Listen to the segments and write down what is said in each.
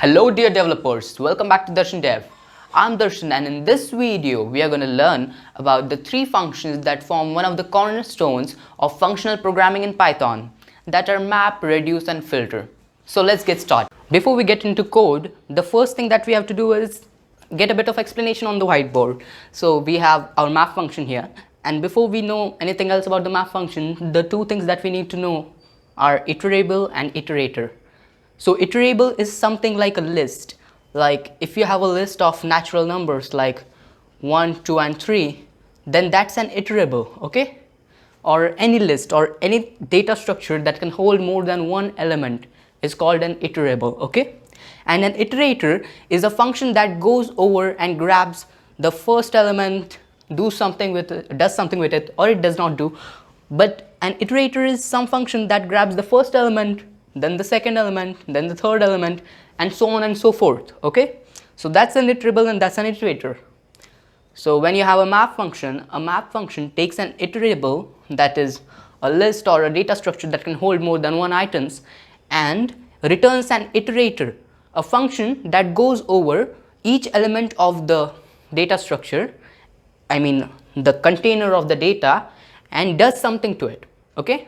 Hello dear developers, welcome back to Darshan Dev. I'm Darshan and in this video we are going to learn about the three functions that form one of the cornerstones of functional programming in Python, that are map, reduce and filter. So let's get started. Before we get into code, the first thing that we have to do is get a bit of explanation on the whiteboard. So we have our map function here, and before we know anything else about the map function, the two things that we need to know are iterable and iterator. So iterable is something like a list. Like if you have a list of natural numbers like 1, 2 and 3, then that's an iterable, okay? Or any list or any data structure that can hold more than one element is called an iterable, okay? And an iterator is a function that goes over and grabs the first element, does something with it, or it does not do. But an iterator is some function that grabs the first element, then the second element, then the third element, and so on and so forth, okay? So that's an iterable and that's an iterator. So when you have a map function takes an iterable, that is a list or a data structure that can hold more than one items, and returns an iterator, a function that goes over each element of the data structure, I mean the container of the data, and does something to it, okay?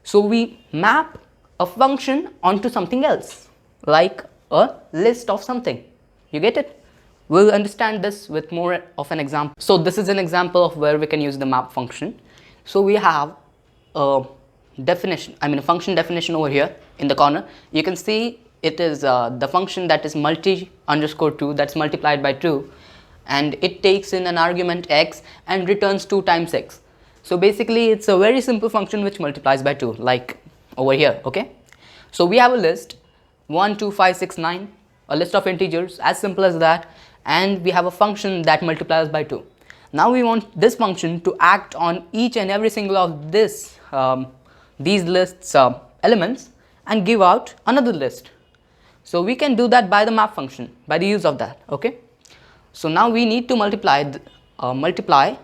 So we map a function onto something else, like a list of something. You get it? We'll understand this with more of an example. So this is an example of where we can use the map function. So we have a definition, a function definition over here in the corner. You can see it is the function that is multi_2, that's multiplied by 2, and it takes in an argument x and returns 2 times x. So basically it's a very simple function which multiplies by 2, like over here, okay? So we have a list 1, 2, 5, 6, 9, a list of integers, as simple as that, and we have a function that multiplies by 2. Now we want this function to act on each and every single of these lists elements and give out another list. So we can do that by the map function, by the use of that, okay? So now we need to multiply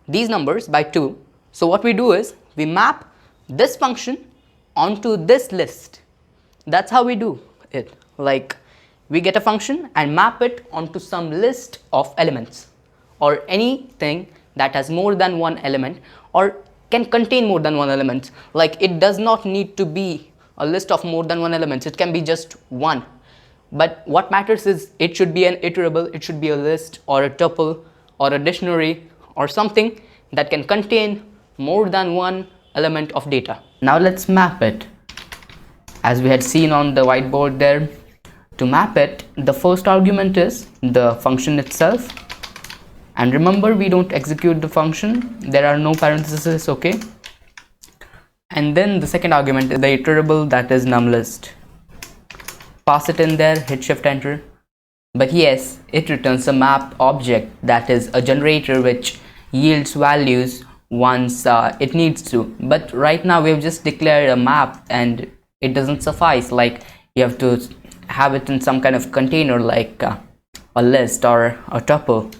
these numbers by 2. So what we do is we map this function onto this list. That's how we do it. Like we get a function and map it onto some list of elements, or anything that has more than one element or can contain more than one element. Like it does not need to be a list of more than one element, it can be just one. But what matters is it should be an iterable, it should be a list or a tuple or a dictionary or something that can contain more than one element of data. Now let's map it. As we had seen on the whiteboard there, to map it, the first argument is the function itself. And remember, we don't execute the function, there are no parentheses, okay? And then the second argument is the iterable, that is numList. Pass it in there, hit shift enter. But yes, it returns a map object, that is a generator which yields values once it needs to. But right now we have just declared a map and it doesn't suffice. Like you have to have it in some kind of container, like a list or a tuple.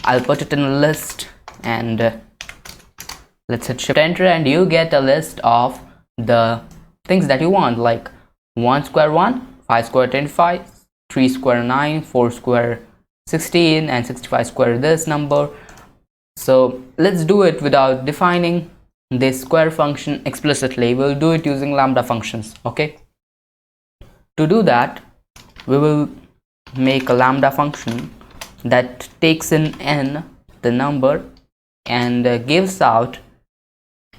I'll put it in a list and let's hit shift enter, and you get a list of the things that you want, like 1 square 1, 5 square 25, 3 square 9, 4 square 16, and 65 square this number. So let's do it without defining this square function explicitly. We'll do it using lambda functions, okay? To do that, we will make a lambda function that takes in n, the number, and gives out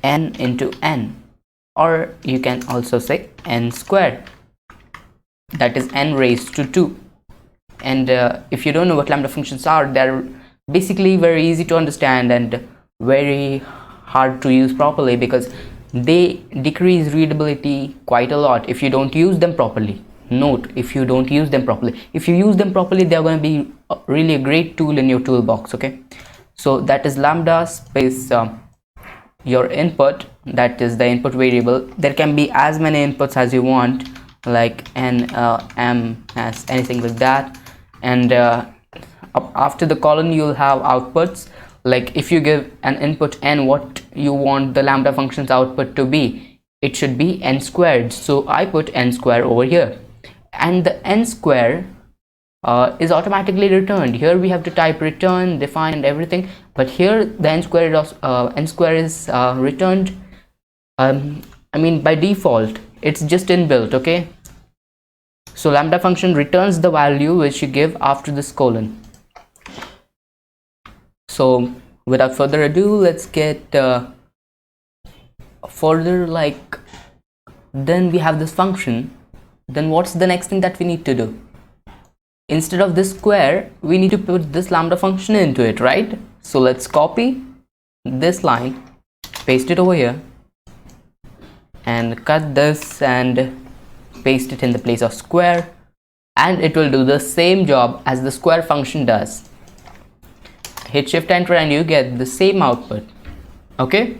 n into n, or you can also say n squared, that is n raised to 2. And if you don't know what lambda functions are, they're basically very easy to understand and very hard to use properly, because they decrease readability quite a lot if you don't use them properly. Note, if you don't use them properly. If you use them properly, they're going to be really a great tool in your toolbox, okay? So that is lambda space your input, that is the input variable. There can be as many inputs as you want, like n, m, as anything like that. And after the colon you'll have outputs. Like if you give an input n, what you want the lambda function's output to be, it should be n squared. So I put n squared over here. and the n square is automatically returned. Here we have to type return, define, and everything, but here the n square is returned. I mean, by default it's just inbuilt. Okay, so lambda function returns the value which you give after this colon. So without further ado, let's get further. Like, then we have this function. Then what's the next thing that we need to do? Instead of this square, we need to put this lambda function into it, right? So let's copy this line, paste it over here, and cut this and paste it in the place of square, and it will do the same job as the square function does. Hit shift enter and you get the same output. Okay,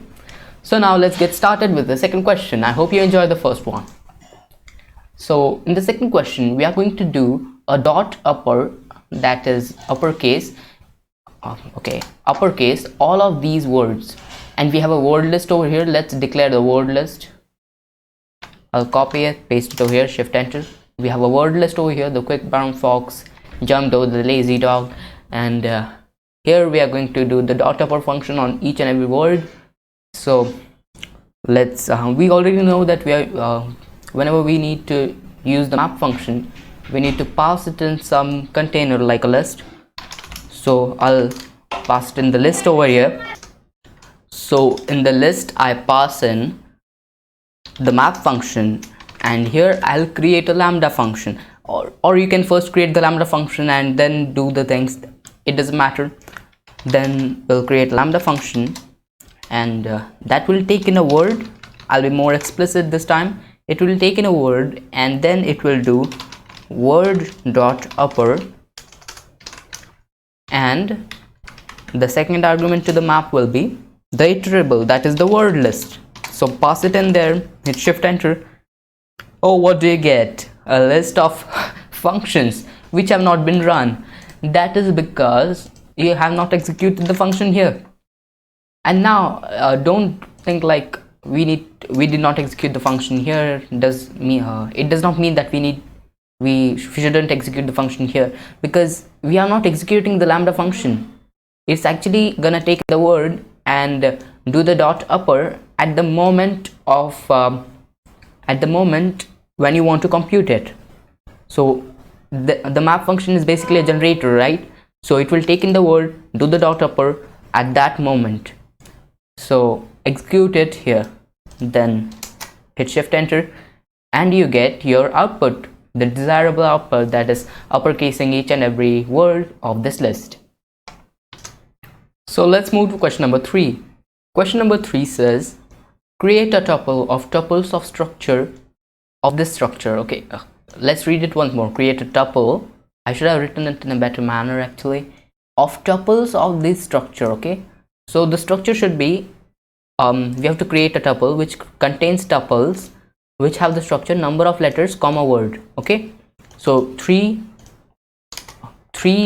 so now let's get started with the second question. I hope you enjoyed the first one. So in the second question, we are going to do a dot upper, that is uppercase, uppercase all of these words, and we have a word list over here. Let's declare the word list. I'll copy it, paste it over here, shift enter. We have a word list over here: the quick brown fox jumped over the lazy dog, and here we are going to do the dot upper function on each and every word. So let's we already know that we are whenever we need to use the map function, we need to pass it in some container like a list. So I'll pass it in the list over here. So in the list I pass in the map function, and here I'll create a lambda function, or you can first create the lambda function and then do the things. It doesn't matter. Then we'll create lambda function, and that will take in a word. I'll be more explicit this time. It will take in a word, and then it will do word dot upper, and the second argument to the map will be the iterable, that is the word list. So pass it in there, hit shift enter. Oh, what do you get? A list of functions which have not been run. That is because you have not executed the function here. And now don't think like we did not execute the function here. It does not mean that we shouldn't execute the function here, because we are not executing the lambda function. It's actually gonna take the word and do the dot upper at the moment when you want to compute it. So the map function is basically a generator, right? So it will take in the word, do the dot upper at that moment. So execute it here, then hit shift enter, and you get your output, the desirable output, that is uppercasing each and every word of this list. So let's move to question number 3. Question number 3 says, create a tuple of tuples of structure of this structure. Okay, let's read it once more. Create a tuple. I should have written it in a better manner actually. Of tuples of this structure. Okay, so the structure should be we have to create a tuple which contains tuples which have the structure number of letters comma word. Okay, so 3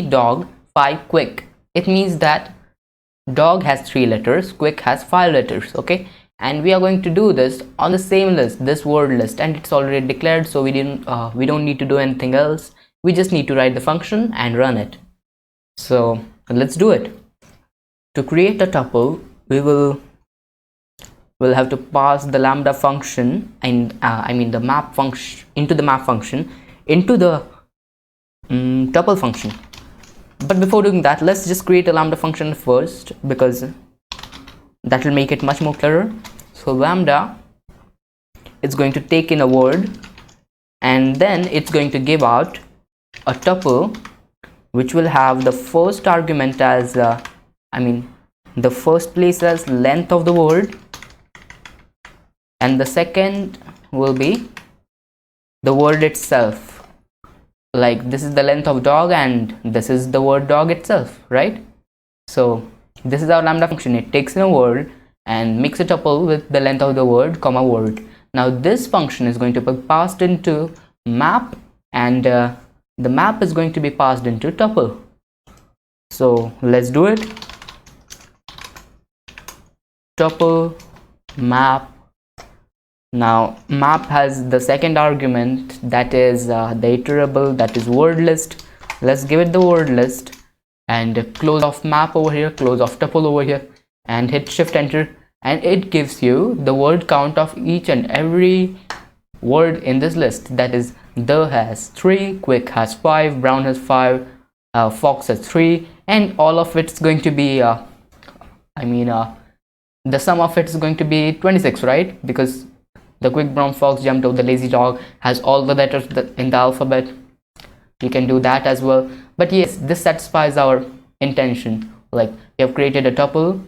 dog, 5 quick. It means that dog has 3 letters, quick has 5 letters. Okay, and we are going to do this on the same list, this word list, and it's already declared, so we don't need to do anything else. We just need to write the function and run it. So let's do it. To create a tuple, we'll have to pass the lambda function and the map function into the map function into the tuple function. But before doing that, let's just create a lambda function first, because that will make it much more clearer. So lambda is going to take in a word, and then it's going to give out a tuple which will have the first argument as the first place as length of the word, and the second will be the word itself. Like, this is the length of dog and this is the word dog itself, right? So this is our lambda function. It takes in a word and makes a tuple with the length of the word comma word. Now this function is going to be passed into map, and the map is going to be passed into tuple. So let's do it. Tuple map Now map has the second argument, that is the iterable, that is word list. Let's give it the word list and close off map over here, close off tuple over here, and hit shift enter, and it gives you the word count of each and every word in this list. That is, the has 3, quick has 5, brown has 5, fox has 3, and all of it's going to be the sum of it is going to be 26, right? Because the quick brown fox jumped over the lazy dog has all the letters in the alphabet. You can do that as well. But yes, this satisfies our intention. Like, we have created a tuple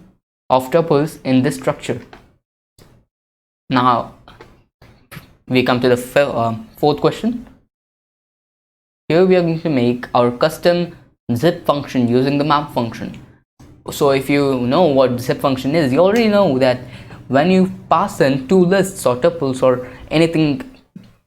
of tuples in this structure. Now we come to the fourth question. Here we are going to make our custom zip function using the map function. So if you know what zip function is, you already know that when you pass in two lists or tuples or anything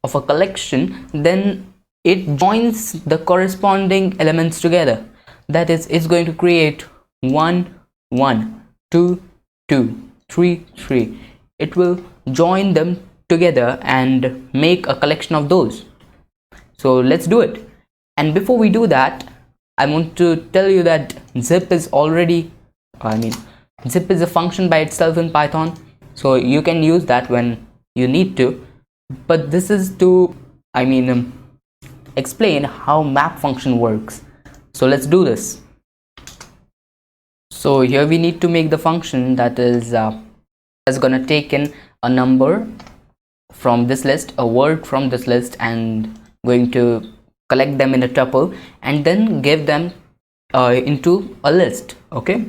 of a collection, then it joins the corresponding elements together. That is, it's going to create 1 1 2 2 3 3. It will join them together and make a collection of those. So let's do it. And before we do that, I want to tell you that zip is zip is a function by itself in Python, so you can use that when you need to, but this is to explain how map function works. So let's do this. So here we need to make the function that is gonna take in a number from this list, a word from this list, and going to collect them in a tuple and then give them into a list. Okay,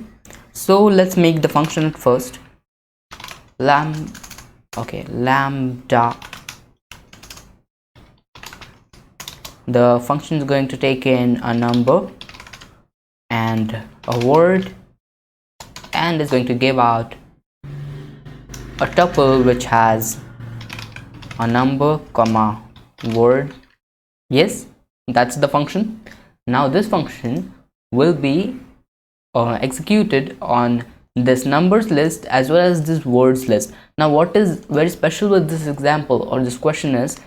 so let's make the function at first. Lambda. The function is going to take in a number and a word, and is going to give out a tuple which has a number comma word. Yes, that's the function. Now this function will be executed on this numbers list as well as this words list. Now what is very special with this example or this question is,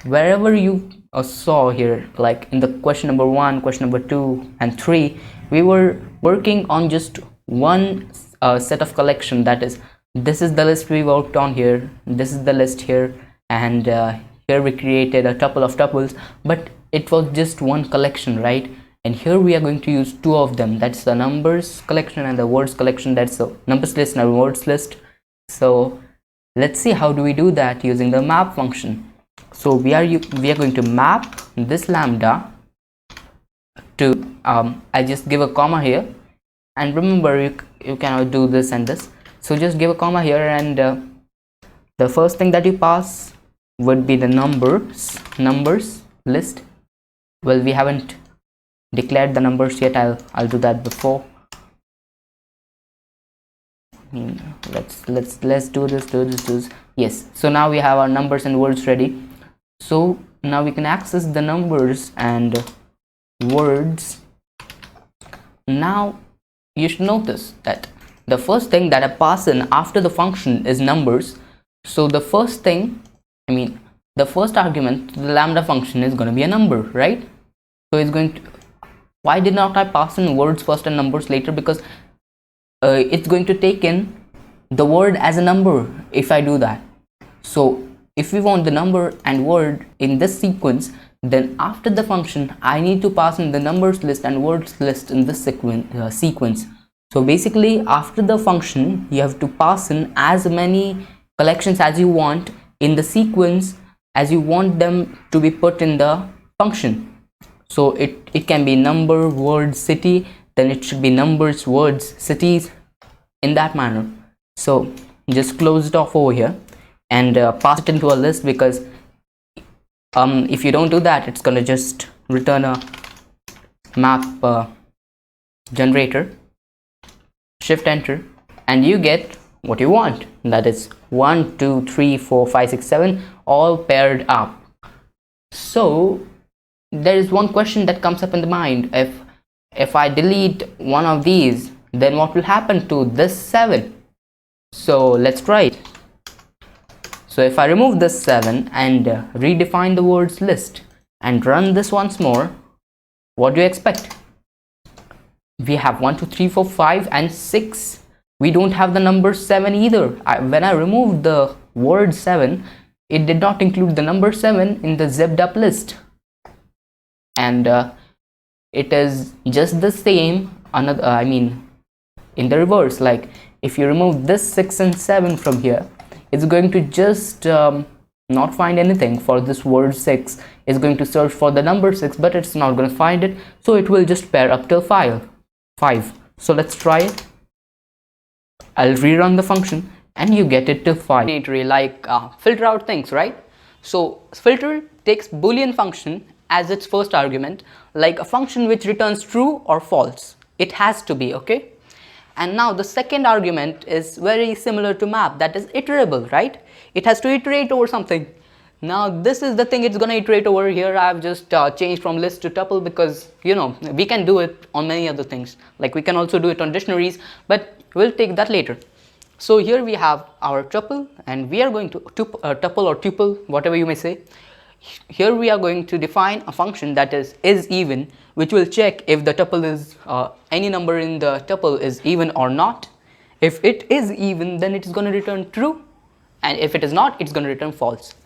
wherever you saw here, like in the question number 1, question number 2 and 3, we were working on just one set of collection. That is, this is the list we worked on here, this is the list here, and here we created a tuple of tuples, but it was just one collection, right? And here we are going to use two of them, that's the numbers collection and the words collection. That's the numbers list and words list. So let's see how do we do that using the map function. So we are going to map this lambda to I just give a comma here, and remember you cannot do this and this, so just give a comma here, and the first thing that you pass would be the numbers list. Well, we haven't declared the numbers yet. I'll do that before. Let's do this. Yes, so now we have our numbers and words ready. So now we can access the numbers and words. Now you should notice that the first thing that I pass in after the function is numbers. So the first thing, the first argument to the lambda function is going to be a number, right? So it's going to, why did not I pass in words first and numbers later? Because it's going to take in the word as a number if I do that. So if we want the number and word in this sequence, then after the function I need to pass in the numbers list and words list in this sequence. So basically after the function you have to pass in as many collections as you want in the sequence as you want them to be put in the function. So it can be number, word, city, then it should be numbers, words, cities, in that manner. So just close it off over here and pass it into a list, because if you don't do that, it's gonna just return a map generator. Shift enter and you get what you want, that is 1 2 3 4 5 6 7 all paired up. So there is one question that comes up in the mind: if I delete one of these, then what will happen to this 7? So let's try it. So if I remove this 7 and redefine the words list and run this once more, what do you expect? We have 1 2 3 4 5 and 6. We don't have the number 7 either. When I removed the word 7, it did not include the number 7 in the zipped up list. And it is just the same in the reverse. Like if you remove this 6 and 7 from here, it's going to just not find anything for this word 6. It's going to search for the number 6, but it's not going to find it, so it will just pair up till 5. So let's try it. I'll rerun the function and you get it till 5. Like filter out things, right? So filter takes Boolean function as its first argument, like a function which returns true or false. It has to be, okay? And now the second argument is very similar to map, that is iterable, right? It has to iterate over something. Now this is the thing it's gonna iterate over. Here I've just changed from list to tuple because, you know, we can do it on many other things. Like we can also do it on dictionaries, but we'll take that later. So here we have our tuple, and we are going to tuple or tuple, whatever you may say. Here we are going to define a function that is even, which will check if the tuple is any number in the tuple is even or not. If it is even, then it is going to return true, and if it is not, it's going to return false.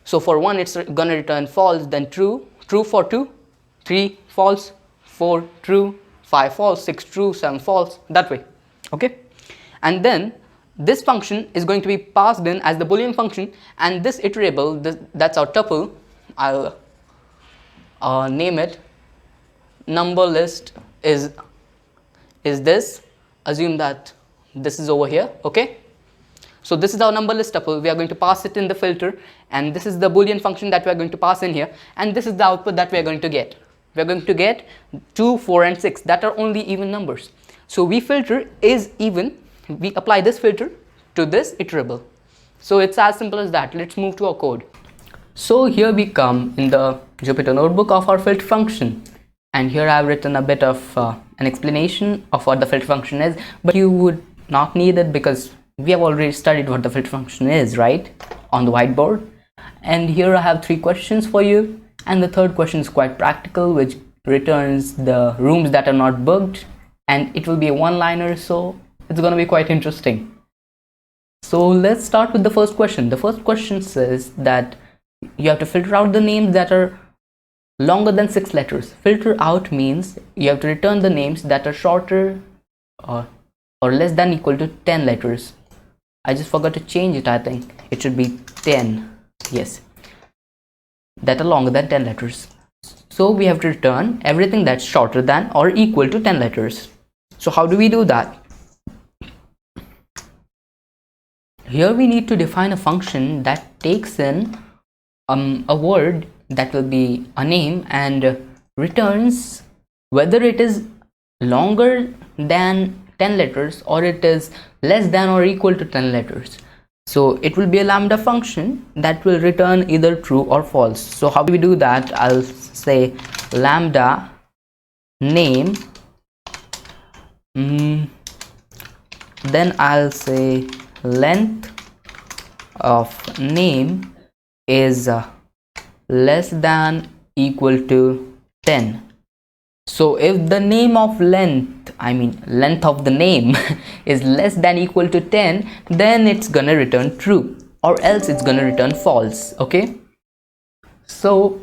So for 1 it's going to return false, then true for 2, 3 false, 4 true, 5 false, 6 true, 7 false, that way, okay? And then this function is going to be passed in as the Boolean function, and this iterable, that's our tuple. I'll name it number list is this. Assume that this is over here, okay? So this is our number list tuple. We are going to pass it in the filter, and this is the Boolean function that we are going to pass in here, and this is the output that we are going to get. We are going to get 2, 4 and 6 that are only even numbers. So we filter is even, we apply this filter to this iterable. So it's as simple as that. Let's move to our code. So here we come in the Jupyter notebook of our filter function, and here I've written a bit of an explanation of what the filter function is, but you would not need it because we have already studied what the filter function is, right, on the whiteboard. And here I have 3 questions for you, and the third question is quite practical, which returns the rooms that are not booked, and it will be a one-liner, so it's going to be quite interesting. So let's start with the first question. The first question says that you have to filter out the names that are longer than 6 letters. Filter out means you have to return the names that are shorter or less than equal to 10 letters. I just forgot to change it. I think it should be 10. Yes, that are longer than 10 letters. So we have to return everything that's shorter than or equal to 10 letters. So how do we do that? Here we need to define a function that takes in a word that will be a name and returns whether it is longer than 10 letters or it is less than or equal to 10 letters. So it will be a lambda function that will return either true or false. So how do we do that? I'll say lambda name, then I'll say length of name is less than equal to 10. So if the name of length of the name is less than equal to 10, then it's gonna return true, or else it's gonna return false, okay? So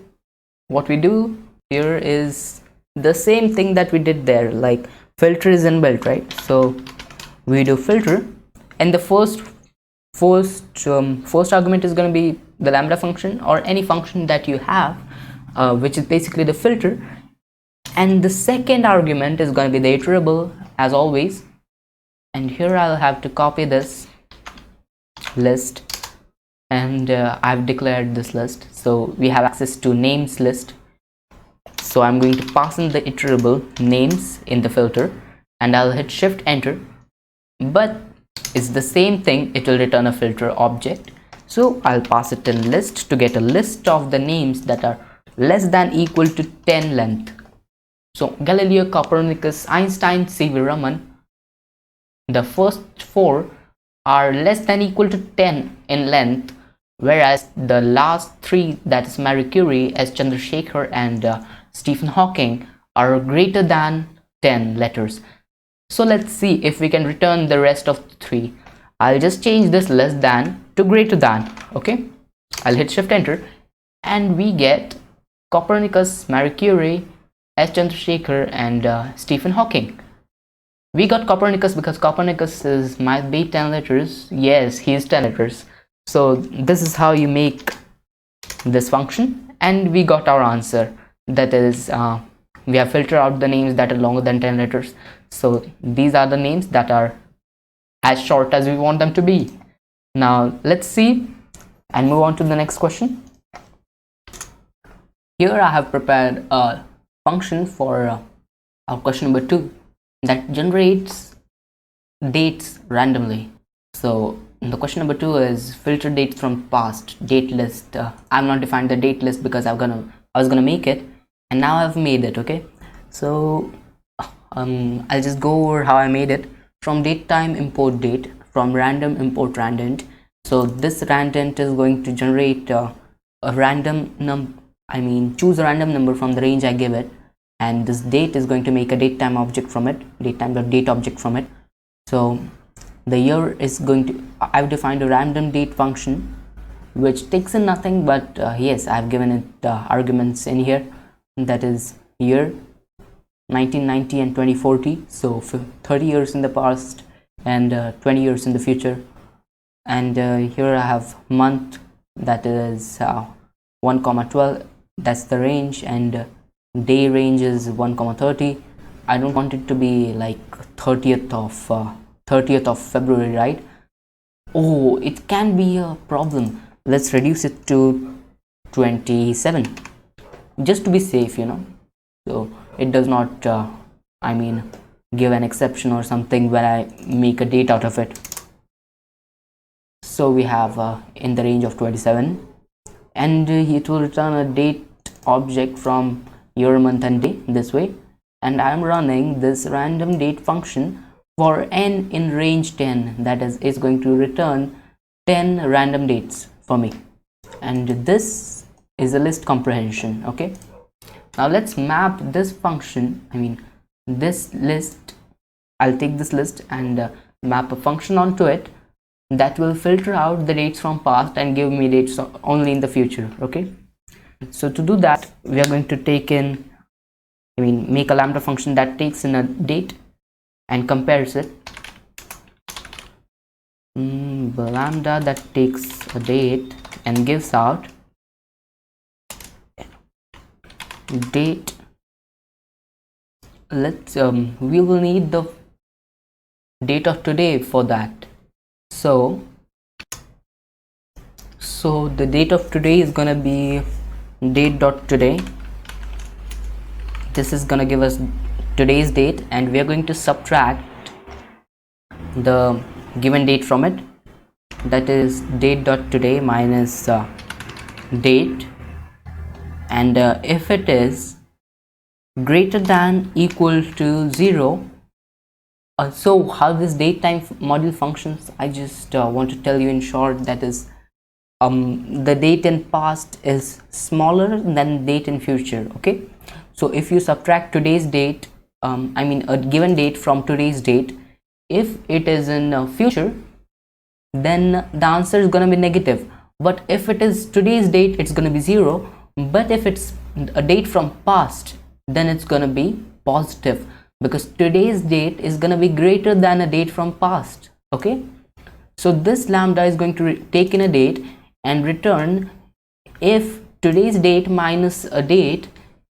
what we do here is the same thing that we did there, like filter is inbuilt, right? So we do filter, and the first argument is going to be the lambda function or any function that you have, which is basically the filter, and the second argument is going to be the iterable as always. And here I'll have to copy this list, and I've declared this list, so we have access to names list. So I'm going to pass in the iterable names in the filter, and I'll hit shift enter, but it's the same thing, it will return a filter object. So I'll pass it in list to get a list of the names that are less than equal to 10 length. So Galileo, Copernicus, Einstein, C.V. Raman, the first 4 are less than equal to 10 in length, whereas the last three, that is Marie Curie, S. Chandrasekhar and Stephen Hawking, are greater than 10 letters. So let's see if we can return the rest of the three. I'll just change this less than to greater than. Okay, I'll hit shift enter and we get Copernicus, Marie Curie, S. Chandrasekhar and Stephen Hawking. We got Copernicus because Copernicus might be 10 letters. Yes, he is 10 letters. So this is how you make this function, and we got our answer. That is, we have filtered out the names that are longer than 10 letters. So these are the names that are as short as we want them to be. Now let's see and move on to the next question. Here I have prepared a function for our question number 2 that generates dates randomly. So the question number 2 is filter dates from past, date list. I've not defined the date list because I was gonna make it, and now I've made it. Okay, so I'll just go over how I made it. From date time import date, from random import random. So this random is going to generate a random number. Choose a random number from the range I give it, and this date is going to make a datetime object from it, datetime.date object from it. So the year is going to, I've defined a random date function which takes in nothing but yes, I've given it arguments in here, that is year 1990 and 2040, so 30 years in the past and 20 years in the future. And here I have month, that is 1,12, that's the range, and day range is 1,30. I don't want it to be like 30th of February, right? Oh, it can be a problem. Let's reduce it to 27 just to be safe, so it does not give an exception or something when I make a date out of it. So we have in the range of 27, and it will return a date object from year, month and day this way. And I am running this random date function for n in range 10, that is, it's going to return 10 random dates for me, and this is a list comprehension. Okay, now let's map this function, this list. I'll take this list and map a function onto it that will filter out the dates from past and give me dates only in the future. Okay, so to do that, we are going to make a lambda function that takes in a date and compares it. The lambda that takes a date and gives out date. We will need the date of today for that. So the date of today is gonna be date.today. This is gonna give us today's date, and we are going to subtract the given date from it, that is date.today minus date, and if it is greater than equal to 0, so how this date time module functions, I just want to tell you in short, that is the date in past is smaller than date in future. Okay, so if you subtract today's date, a given date from today's date, if it is in future, then the answer is going to be negative. But if it is today's date, it's going to be 0. But if it's a date from past, then it's going to be positive, because today's date is going to be greater than a date from past. Okay, so this lambda is going to take in a date and return if today's date minus a date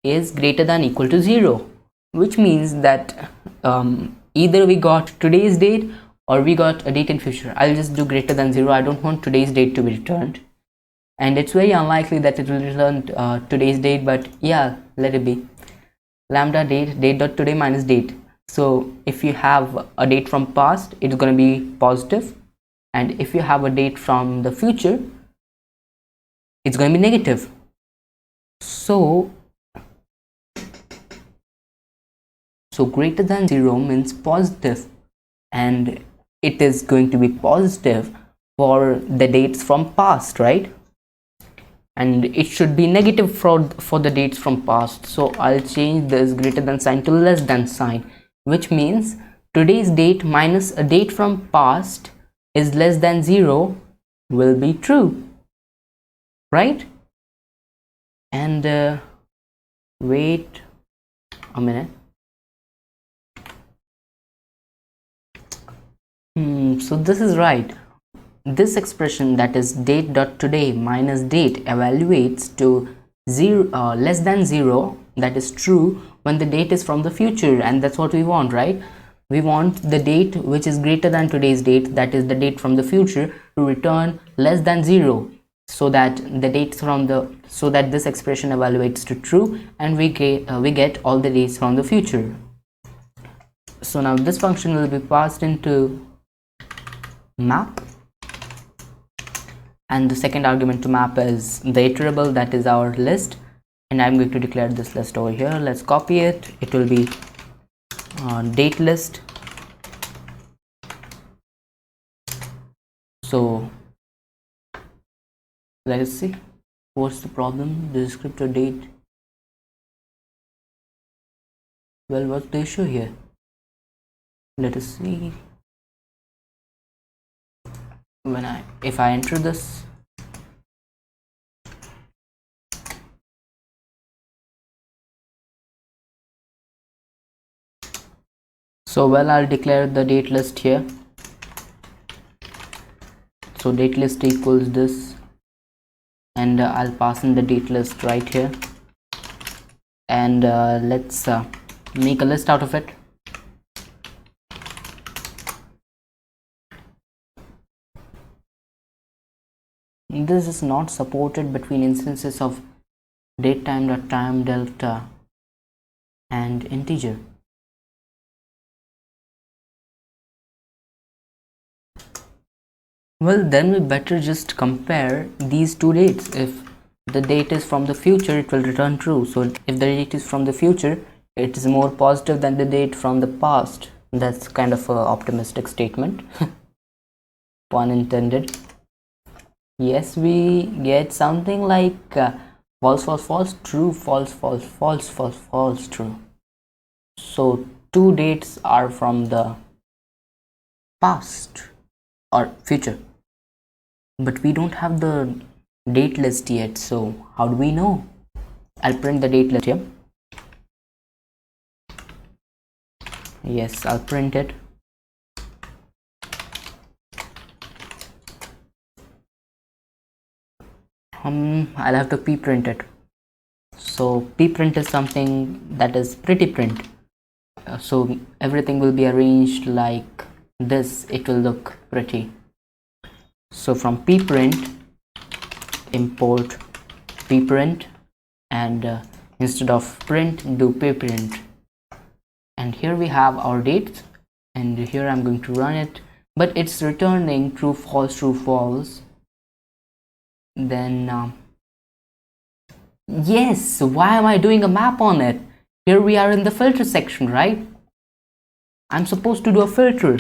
is greater than equal to 0, which means that either we got today's date or we got a date in future. I'll just do greater than 0. I don't want today's date to be returned, and it's very unlikely that it will return today's date, but yeah, let it be. Lambda date.today minus date. So if you have a date from past, it's going to be positive, and if you have a date from the future, it's going to be negative. So greater than 0 means positive, and it is going to be positive for the dates from past, right? and it should be negative for the dates from past. So I'll change this greater than sign to less than sign, which means today's date minus a date from past is less than 0 will be true, right? And wait a minute. So this is right. This expression, that is date dot today minus date, evaluates to less than 0, that is true when the date is from the future, and that's what we want, right? We want the date which is greater than today's date, that is the date from the future, to return less than 0, so that the dates from the so that this expression evaluates to true, and we get all the dates from the future. So now this function will be passed into map, and the second argument to map is the iterable, that is our list, and I'm going to declare this list over here. Let's copy it. It will be date list. So let us see what's the problem. The descriptor date. Well, what's the issue here? Let us see. If I enter this, so well, I'll declare the date list here. So date list equals this, and I'll pass in the date list right here, and let's make a list out of it. This is not supported between instances of datetime.time delta and integer. Well, then we better just compare these two dates. If the date is from the future, it will return true. So if the date is from the future, it is more positive than the date from the past. That's kind of an optimistic statement. Pun intended. Yes, we get something like false, false, false, true, false, false, false, false, false, true. So two dates are from the past or future, but we don't have the date list yet. So how do we know? I'll print the date list here. Yes, I'll print it. I'll have to p-print it. So p-print is something that is pretty print. So everything will be arranged like this. It will look pretty. So from p-print, import p-print, and instead of print, do p-print. And here we have our dates, and here I'm going to run it, but it's returning true, false, true, false. Then yes, why am I doing a map on it? Here we are in the filter section, right? I'm supposed to do a filter.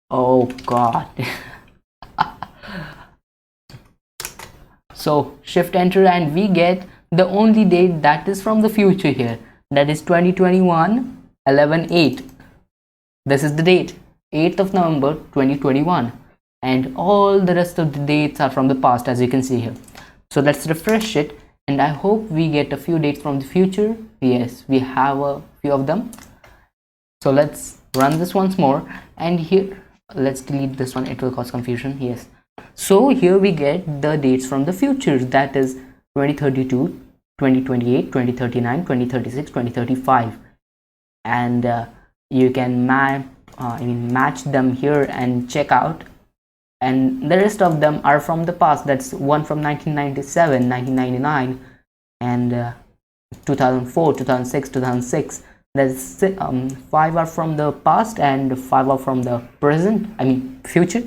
Oh god. So shift enter, and we get the only date that is from the future here, that is 2021 11/8. This is the date, 8th of November 2021, and all the rest of the dates are from the past, as you can see here. So let's refresh it, and I hope we get a few dates from the future. Yes, we have a few of them. So let's run this once more, and here let's delete this one, it will cause confusion. Yes, so here we get the dates from the future, that is 2032, 2028, 2039, 2036, 2035, and you can match them here and check out. And the rest of them are from the past. That's one from 1997, 1999, and 2004, 2006, 2006. That's 5 are from the past and 5 are from the present, future.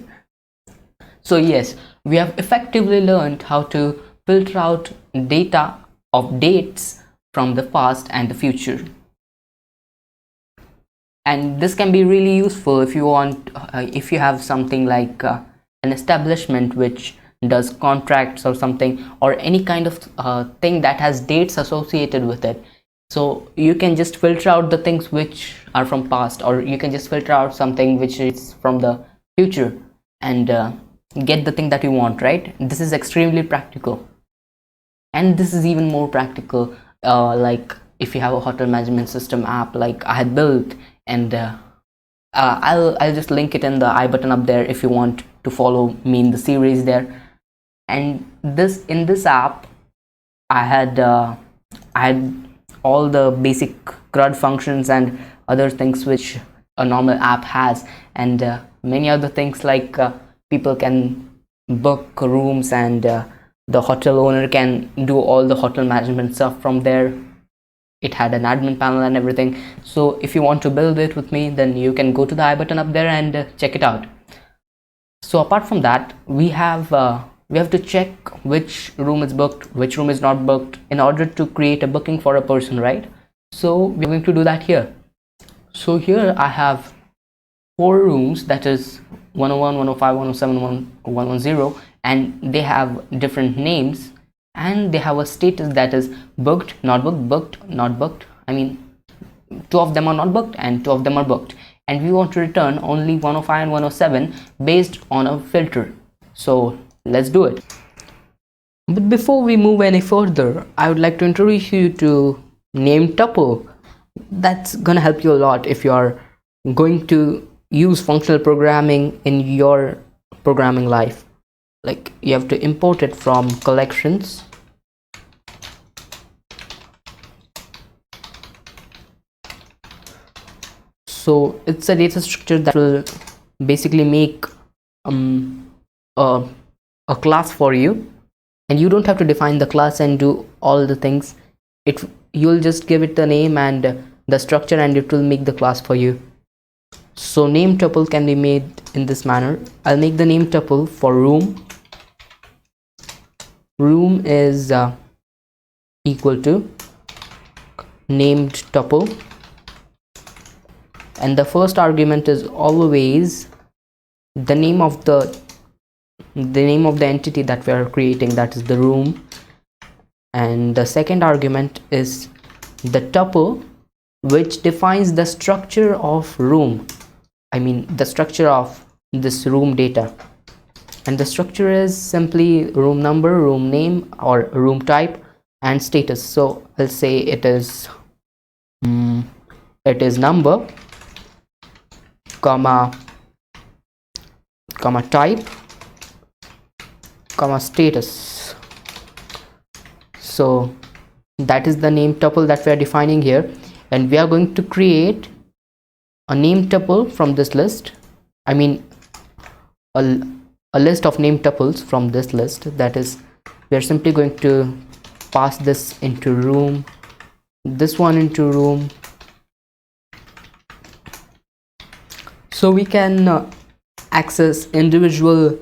So yes, we have effectively learned how to filter out data of dates from the past and the future. And this can be really useful if you want, if you have something like an establishment which does contracts or something, or any kind of thing that has dates associated with it. So you can just filter out the things which are from past, or you can just filter out something which is from the future, and get the thing that you want, right? This is extremely practical. And this is even more practical like if you have a hotel management system app like I had built, and I'll just link it in the I button up there if you want to follow me in the series there. And in this app I had all the basic CRUD functions and other things which a normal app has, and many other things like people can book rooms, and the hotel owner can do all the hotel management stuff from there. It had an admin panel and everything. So if you want to build it with me, then you can go to the I button up there and check it out. So apart from that, we have to check which room is booked, which room is not booked, in order to create a booking for a person, right? So we're going to do that here. So here I have 4 rooms, that is 101, 105, 107, 110, and they have different names, and they have a status that is booked, not booked, booked, not booked. I mean, 2 of them are not booked and 2 of them are booked, and we want to return only 105 and 107 based on a filter. So let's do it. But before we move any further, I would like to introduce you to name tuple. That's gonna help you a lot if you are going to use functional programming in your programming life. Like, you have to import it from collections, so it's a data structure that will basically make a class for you, and you don't have to define the class and do all the things. You'll just give it the name and the structure, and it will make the class for you. So name tuple can be made in this manner. I'll make the name tuple for room. Room is equal to named tuple, and the first argument is always the name of the entity that we are creating, that is the room, and the second argument is the tuple which defines the structure of room. I mean, the structure of this room data, and the structure is simply room number, room name, or room type, and status. So I'll say it is number, comma type, comma status. So that is the name tuple that we are defining here, and we are going to create a name tuple from this list. I mean, a list of name tuples from this list. That is, we are simply going to pass this into room, this one into room, so we can access individual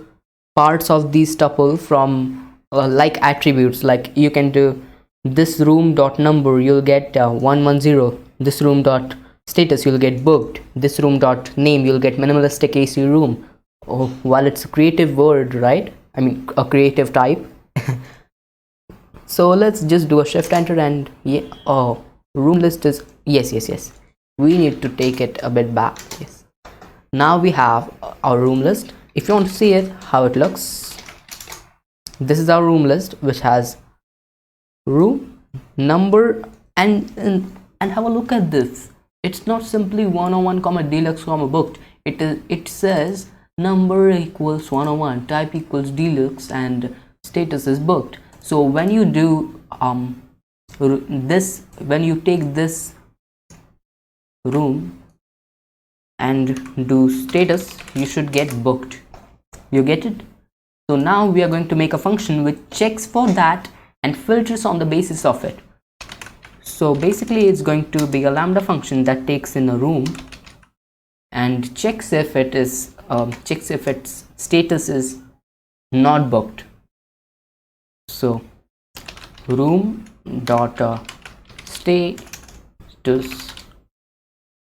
parts of these tuple from like attributes. Like, you can do this room dot number, you'll get 110. This room dot status, you'll get booked. This room dot name, you'll get minimalistic AC room. Oh, well, it's a creative word, right? I mean, a creative type. So let's just do a shift enter, and yeah, oh, room list is yes, we need to take it a bit back. Yes, now we have our room list. If you want to see it, how it looks, this is our room list, which has room, number, and have a look at this. It's not simply 101 comma deluxe comma booked. It says number equals 101, type equals deluxe, and status is booked. So when you do when you take this room and do status, you should get booked. You get it? So now we are going to make a function which checks for that and filters on the basis of it. So basically, it's going to be a Lambda function that takes in a room and checks if its status is not booked. So room dot status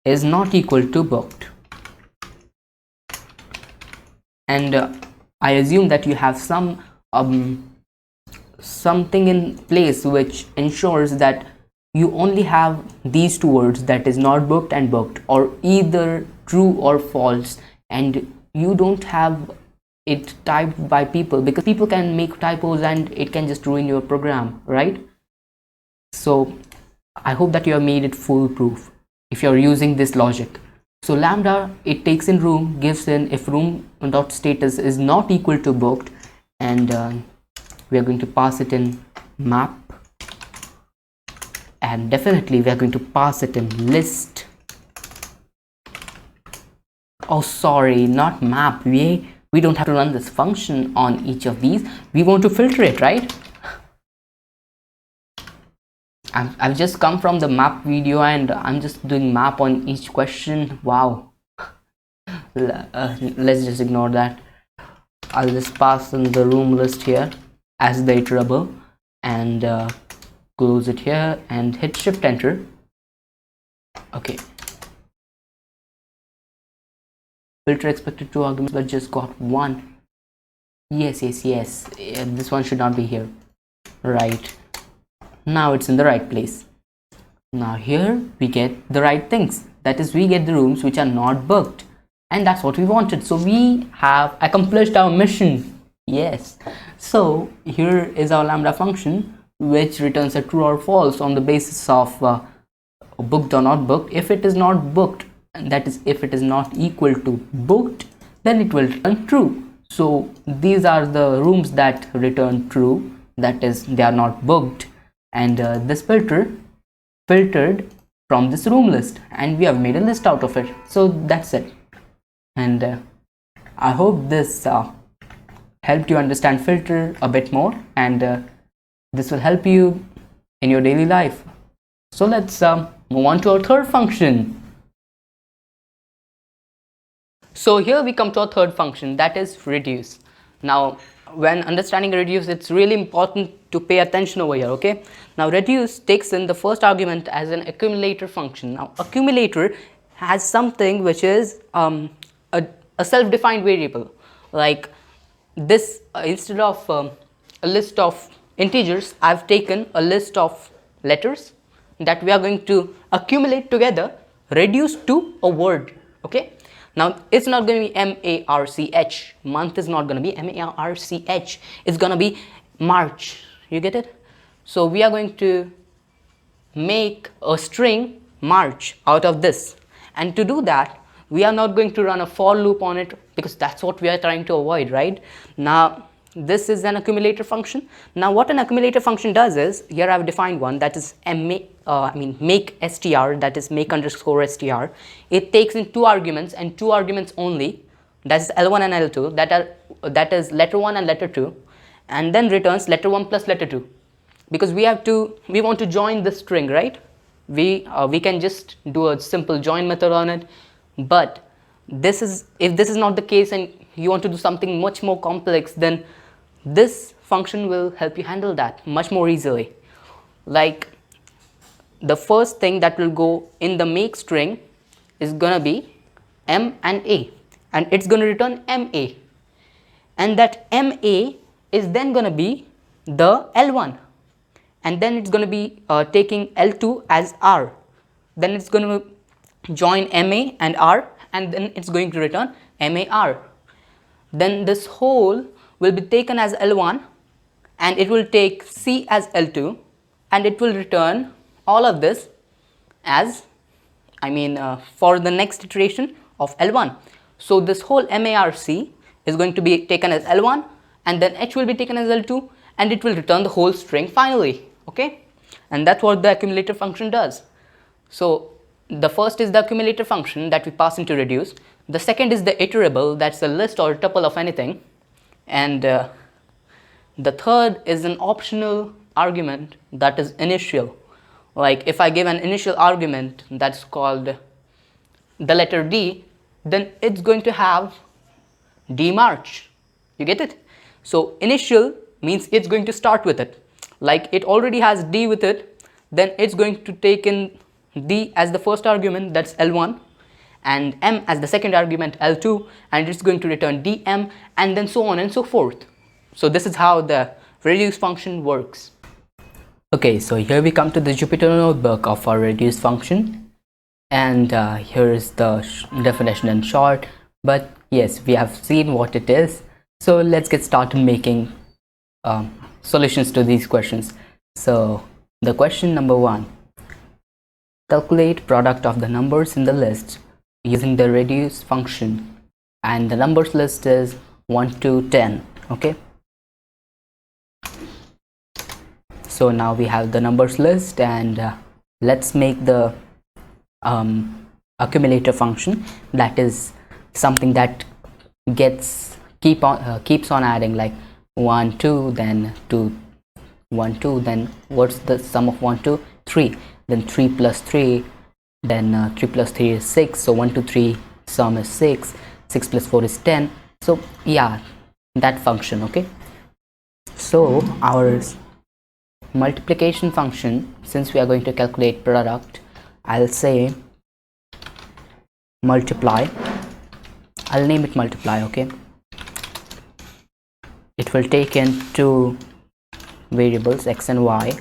is not equal to booked, and I assume that you have some something in place which ensures that you only have these two words, that is not booked and booked, or either true or false, and you don't have it typed by people, because people can make typos and it can just ruin your program, right? So I hope that you have made it foolproof if you're using this logic. So lambda, it takes in room, gives in if room dot status is not equal to booked, and we are going to pass it in map, and definitely we are going to pass it in list. Oh sorry, not map. We don't have to run this function on each of these. We want to filter it, right? I've just come from the map video and I'm just doing map on each question. Wow. Let's just ignore that. I'll just pass in the room list here as the iterable, and close it here and hit shift enter. Okay. Filter expected 2 arguments but just got 1. Yes. This one should not be here. Right. Now it's in the right place. Now here we get the right things. That is, we get the rooms which are not booked. And that's what we wanted. So we have accomplished our mission. Yes. So here is our lambda function, which returns a true or false on the basis of booked or not booked. If it is not booked, that is, if it is not equal to booked, then it will return true. So these are the rooms that return true, that is, they are not booked, and this filtered from this room list, and we have made a list out of it. So that's it. And I hope this helped you understand filter a bit more, and this will help you in your daily life. So let's move on to our third function. So here we come to our third function, that is reduce. Now when understanding reduce, it's really important to pay attention over here. Okay, now reduce takes in the first argument as an accumulator function. Now accumulator has something which is a self-defined variable. Like this, instead of a list of integers, I've taken a list of letters that we are going to accumulate together, reduce to a word. Okay, now it's not going to be M-A-R-C-H. Month is not going to be M-A-R-C-H. It's going to be March. You get it? So we are going to make a string March out of this, and to do that we are not going to run a for loop on it, because that's what we are trying to avoid, right? Now this is an accumulator function. Now what an accumulator function does is, here I have defined one, that is make str, that is make underscore str. It takes in 2 arguments and 2 arguments only, that is L1 and L2, that is letter 1 and letter 2, and then returns letter 1 plus letter 2, because we want to join the string, right? We can just do a simple join method on it, but if this is not the case and you want to do something much more complex, then this function will help you handle that much more easily. Like the first thing that will go in the make string is gonna be M and A, and it's gonna return MA, and that MA is then gonna be the L1, and then it's gonna be taking L2 as R, then it's gonna join MA and R, and then it's going to return MAR. Then this whole will be taken as L1, and it will take C as L2, and it will return all of this as for the next iteration of L1. So this whole MARC is going to be taken as L1, and then H will be taken as L2, and it will return the whole string finally. Okay, and that's what the accumulator function does. So the first is the accumulator function that we pass into reduce. The second is the iterable, that's a list or a tuple of anything, and the third is an optional argument, that is initial. Like if I give an initial argument that's called the letter D, then it's going to have D March. You get it? So initial means it's going to start with it. Like it already has D with it, then it's going to take in D as the first argument, that's L1, and M as the second argument, L2, and it's going to return DM, and then so on and so forth. So this is how the reduce function works. Okay, so here we come to the Jupyter notebook of our reduce function, and here is the definition in short, but yes, we have seen what it is. So let's get started making solutions to these questions. So the question number 1, calculate product of the numbers in the list using the reduce function, and the numbers list is 1 to 10. Okay, so now we have the numbers list, and let's make the accumulator function. That is something that keeps on adding, like 1 2, then 2 1 2, then what's the sum of 1 2 3, then 3 plus 3, then 3 plus 3 is 6, so 1 2 3 sum is 6, 6 plus 4 is 10. So yeah, that function. Okay, so our multiplication function, since we are going to calculate product, I'll say multiply. I'll name it multiply. Okay, it will take in two variables, x and y,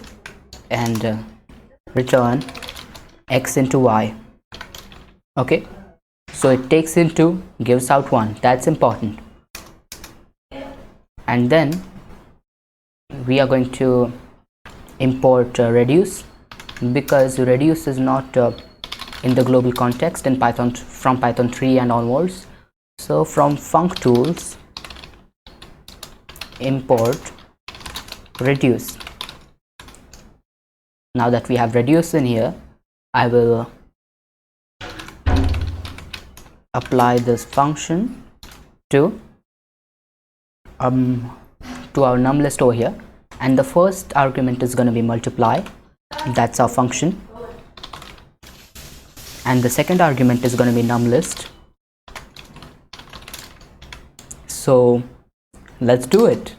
and return x into y. Okay, so it takes into, gives out 1. That's important. And then we are going to import reduce, because reduce is not in the global context in Python, from Python 3 and onwards. So from func tools, import reduce. Now that we have reduce in here, I will apply this function to our num list over here, and the first argument is going to be multiply. That's our function, and the second argument is going to be num list. So let's do it.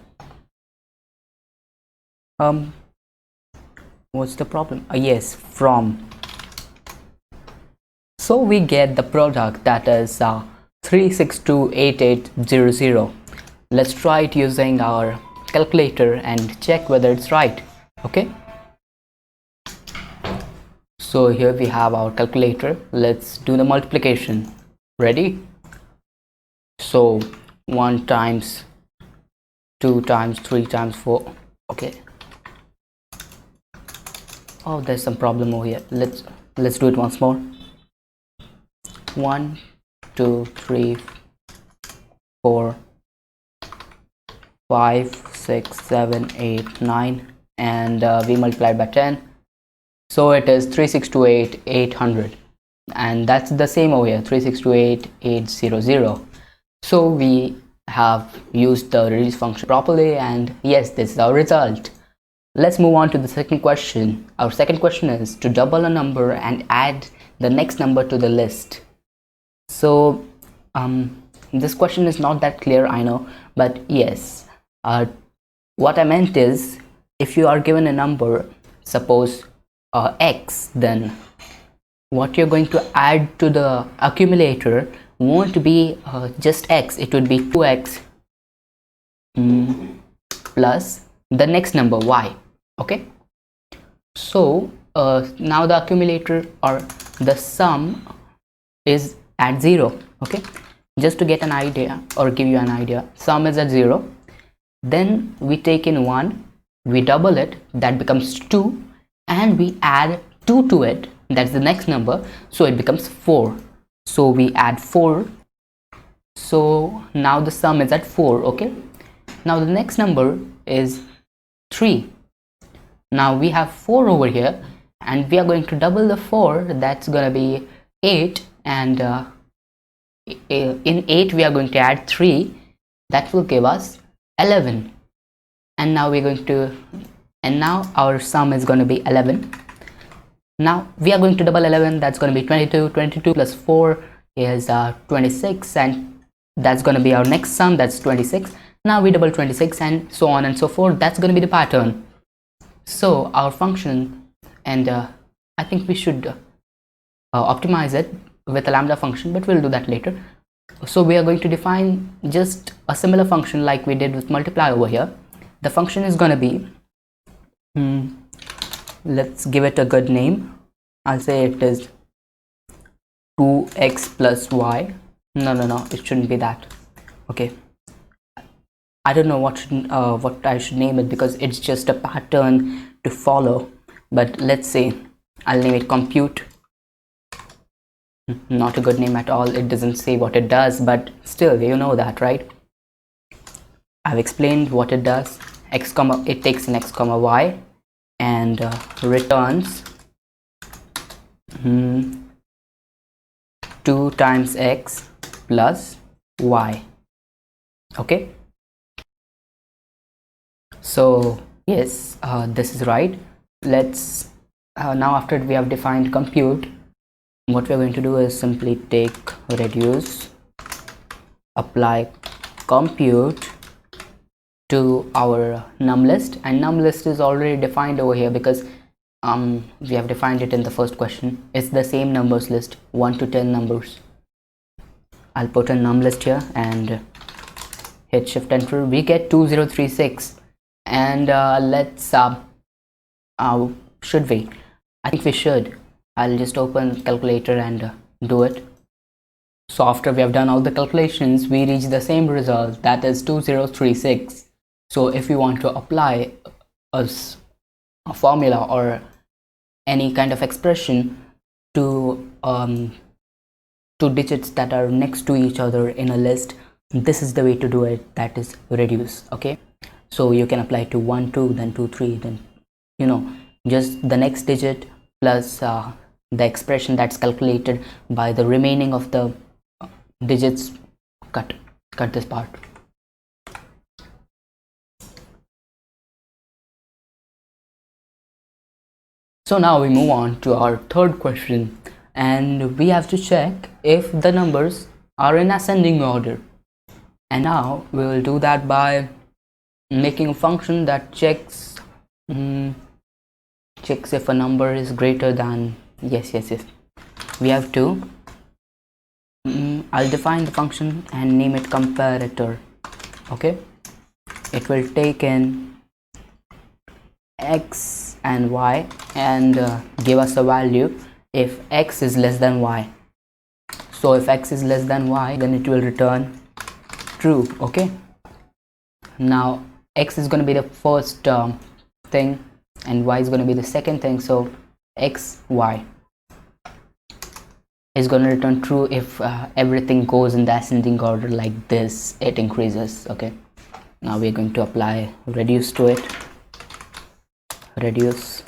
What's the problem? Yes, from. So we get the product, that is 3628800. Let's try it using our calculator and check whether it's right. Okay, so here we have our calculator. Let's do the multiplication. Ready? So 1 times 2 times 3 times 4. Okay, oh, there's some problem over here. Let's do it once more. 1 2 3 4 5 6 7 8 9, and we multiplied by 10, so it is 3628800, and that's the same over here, 3628800. So we have used the reduce function properly, and yes, this is our result. Let's move on to the second question. Our second question is to double a number and add the next number to the list. So this question is not that clear, I know, but yes, what I meant is, if you are given a number, suppose x, then what you're going to add to the accumulator won't be just x, it would be 2x plus the next number y. Okay, so now the accumulator, or the sum, is at 0. Okay, just to get an idea or give you an idea, sum is at 0, then we take in 1, we double it, that becomes 2, and we add 2 to it, that's the next number, so it becomes 4. So we add 4, so now the sum is at 4. Okay, now the next number is 3. Now we have 4 over here, and we are going to double the 4, that's going to be 8, and in 8 we are going to add 3, that will give us 11, and now we're going to, and now our sum is going to be 11. Now we are going to double 11, that's going to be 22. 22 plus 4 is 26, and that's going to be our next sum, that's 26. Now we double 26, and so on and so forth. That's going to be the pattern. So our function, and I think we should optimize it with a lambda function, but we'll do that later. So we are going to define just a similar function like we did with multiply over here. The function is going to be, let's give it a good name. I'll say it is 2x plus y. No, it shouldn't be that. Okay, I don't know what I should name it, because it's just a pattern to follow. But let's say I'll name it compute. Not a good name at all. It doesn't say what it does, but still, you know that, right? I've explained what it does. It takes an x comma y and returns 2 times x plus y. Okay, so yes, this is right. Let's now, after we have defined compute, what we're going to do is simply take reduce, apply compute to our num list, and num list is already defined over here because we have defined it in the first question. It's the same numbers list, 1 to 10 numbers. I'll put a num list here and hit shift enter. We get 2036, and let's should we? I think we should. I'll just open calculator and do it. So after we have done all the calculations, we reach the same result, that is 2036. So if we want to apply a formula or any kind of expression to two digits that are next to each other in a list, this is the way to do it, that is reduce. Okay, so you can apply to 1 2 then 2 3, then just the next digit plus the expression that's calculated by the remaining of the digits. Cut this part. So now we move on to our third question, and we have to check if the numbers are in ascending order. And now we will do that by making a function that checks if a number is greater than, yes, we have to I'll define the function and name it comparator. Okay, it will take in x and y and give us a value if x is less than y. So if x is less than y, then it will return true. Okay, now x is going to be the first thing and y is going to be the second thing, so x y is going to return true if everything goes in the ascending order like this, it increases. Okay, now we're going to apply reduce to it. Reduce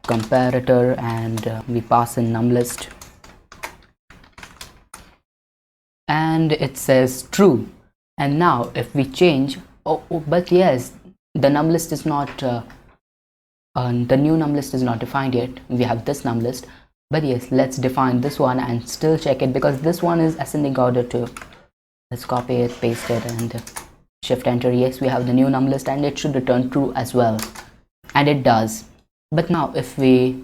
comparator, and we pass in num list, and it says true. And now if we change, but yes, the num list is not the new num list is not defined yet. We have this num list, but yes, let's define this one and still check it because this one is ascending order too. Let's copy it, paste it, and shift enter. Yes, we have the new num list and it should return true as well, and it does. But now if we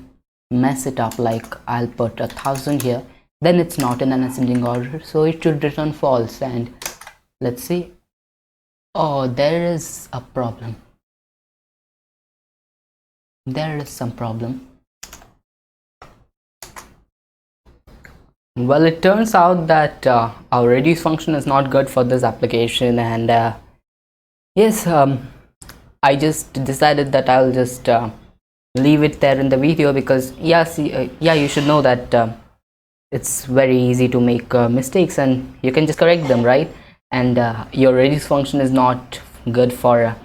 mess it up, like I'll put 1000 here, then it's not in an ascending order, so it should return false. And let's see, oh, there is a problem. There is some problem. Well, it turns out that our reduce function is not good for this application, and yes, I just decided that I'll just leave it there in the video because you should know that it's very easy to make mistakes and you can just correct them, right? And your reduce function is not good for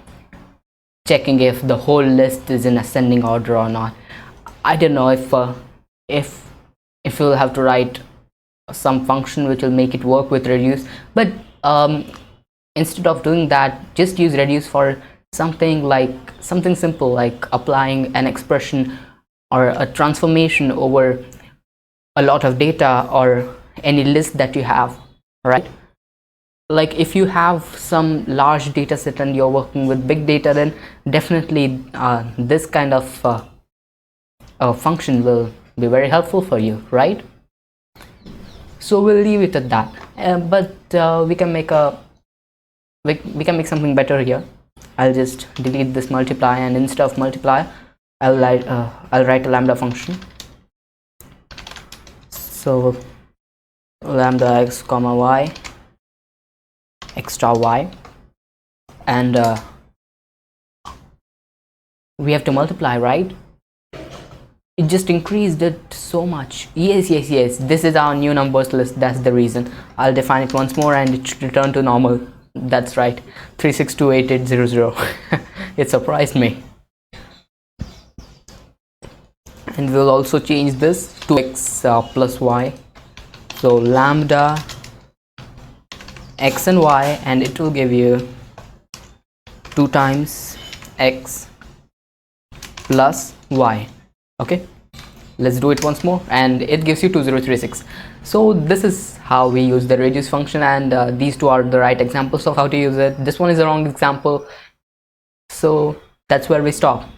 checking if the whole list is in ascending order or not. I don't know if you'll have to write some function which will make it work with reduce, but instead of doing that, just use reduce for something simple like applying an expression or a transformation over a lot of data or any list that you have, right? Like if you have some large data set and you're working with big data, then definitely this kind of function will be very helpful for you, right? So we'll leave it at that. But we can make something better here. I'll just delete this multiply, and instead of multiply, I'll write a lambda function. So lambda x comma y x star y, and we have to multiply, right? It just increased it so much. Yes, this is our new numbers list. That's the reason. I'll define it once more and it should return to normal. That's right, 3628800. It surprised me. And we'll also change this to x plus y. So lambda x and y, and it will give you 2 times x plus y. Okay, let's do it once more, and it gives you 2036. So this is how we use the reduce function, and these two are the right examples of how to use it. This one is the wrong example, so that's where we stop.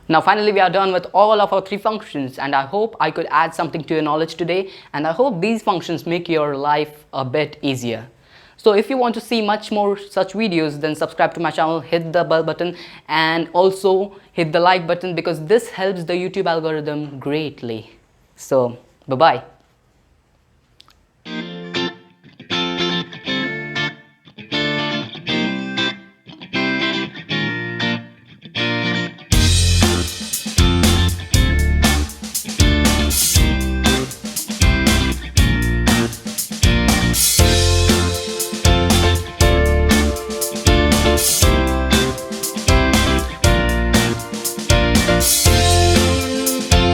Now finally we are done with all of our 3 functions, and I hope I could add something to your knowledge today, and I hope these functions make your life a bit easier. So if you want to see much more such videos, then subscribe to my channel, hit the bell button, and also hit the like button, because this helps the YouTube algorithm greatly. So bye bye.